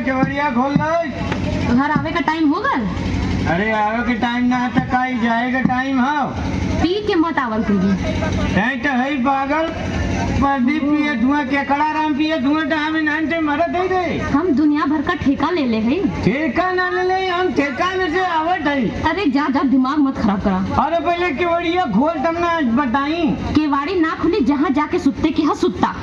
केवड़िया खोल दो। घर आवे का टाइम हो गल। अरे आवे के टाइम ना तक आई जाएगा टाइम हो। पी के मत आवल करिए। तो है पागल प्रदीप पिए धुआं केकड़ा राम पिए धुआं तो हमें नान से मरत है दे। हम दुनिया भर का ठेका ले ले है। ठेका ना ले ले हम ठेका में से आवत है। अरे जा जा दिमाग मत खराब करा। अरे पहले केवड़िया खोल तब ना बताई। केवाड़ी ना खुली जहाँ जाके सुत्ते की हा सुत्ता।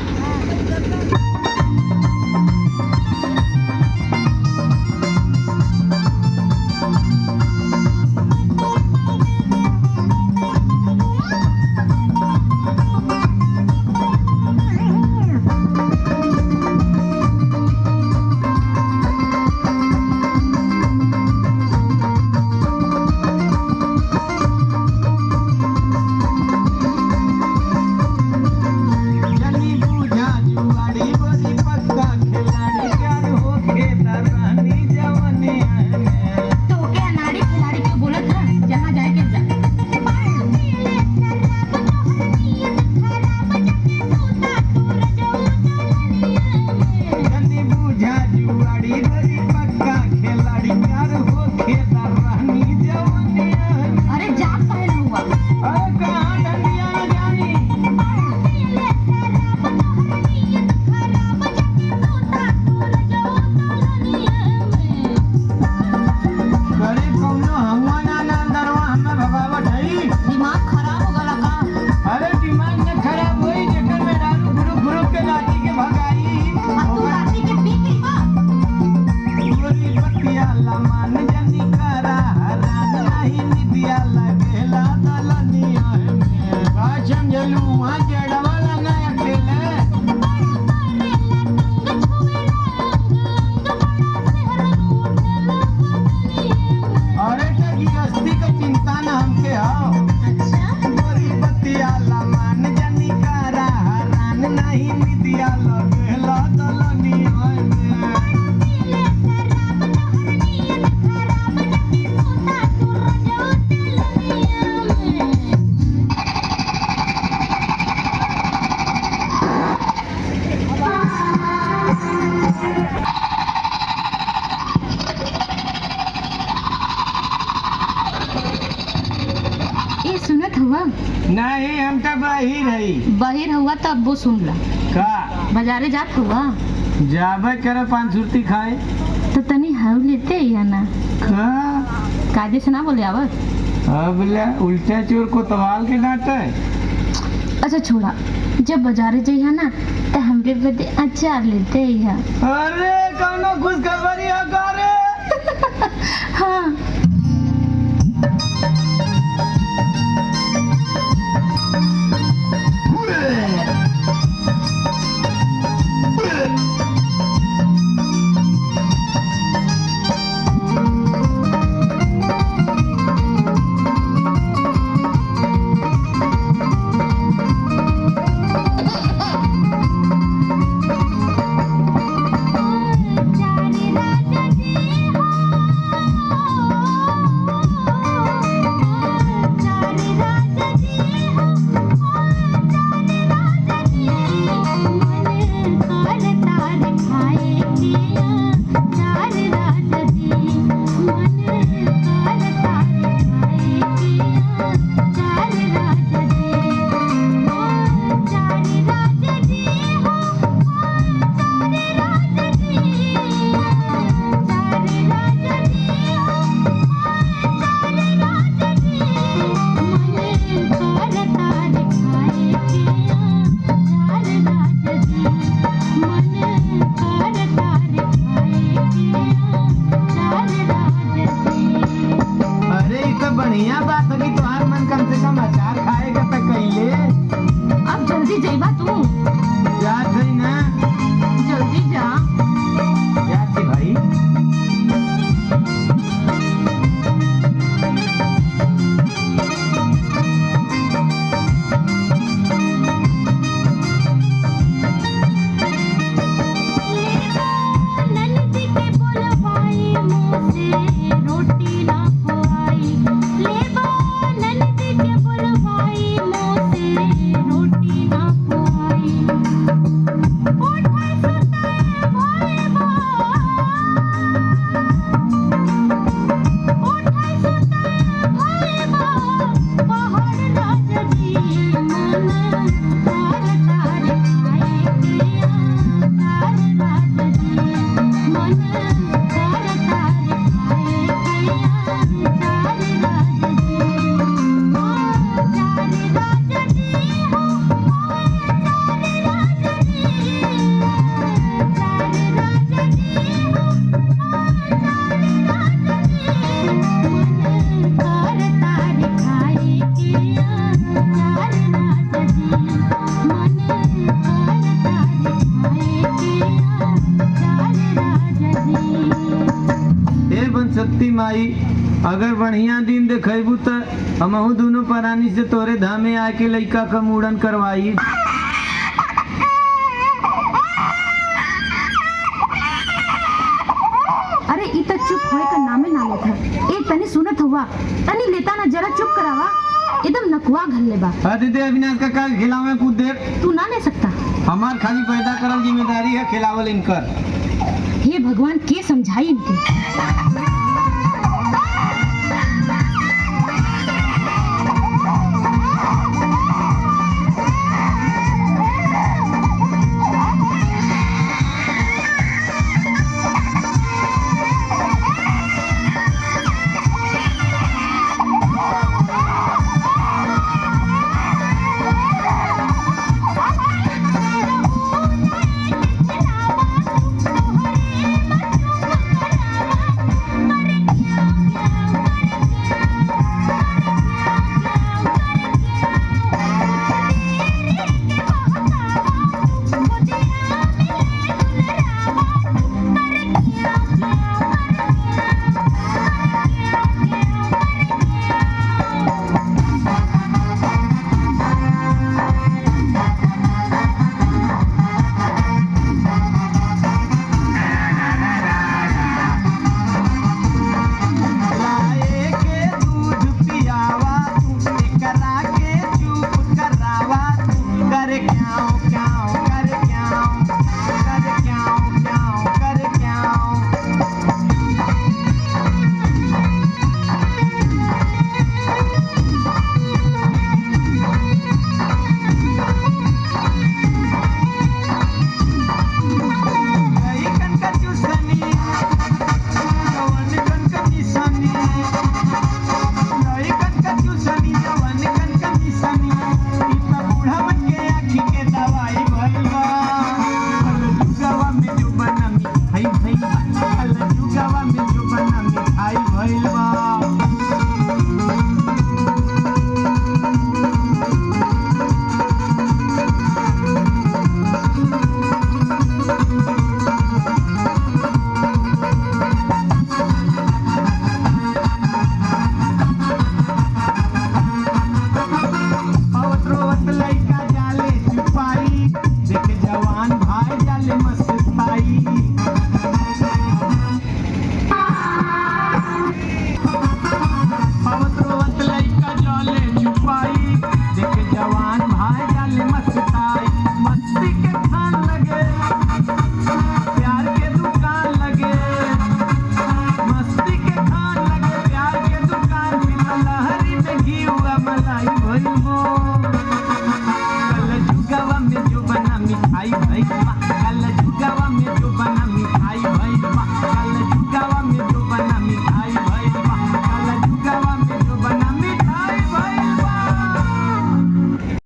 नहीं हम तो बाहिर है। बाहिर हुआ तो अब वो सुन ला का बाजारे जात हुआ जाबे करे पान सुरती खाए तो तनी हाउ लेते या ना का कायदे से ना बोले आवत। अब ले उल्टा चोर को तवाल के डांटे। अच्छा छोड़ा जब बाजारे जाइए ना तो हमरे बदे अचार लेते हैं। अरे कौनो खुशखबरी है का रे? हाँ सकती माई। अगर बढ़िया दिन देखेबू तो हमहू दोनों प्राणी से तोरे धामे आके लइका का मुड़न करवाई। अरे इ त चुप होए का नामे ना लेत है। ए तनी सुनत हुआ, तनी लेता ना, जरा चुप करावा। एकदम नकवा घल्ले बा। अरे दे अविनाश का काल खिलावे कुछ देर। तू ना ले सकता। हमार खाली पैदा करल जिम्मेदारी है, खिलावल इनकर। हे भगवान, के समझाई इनके।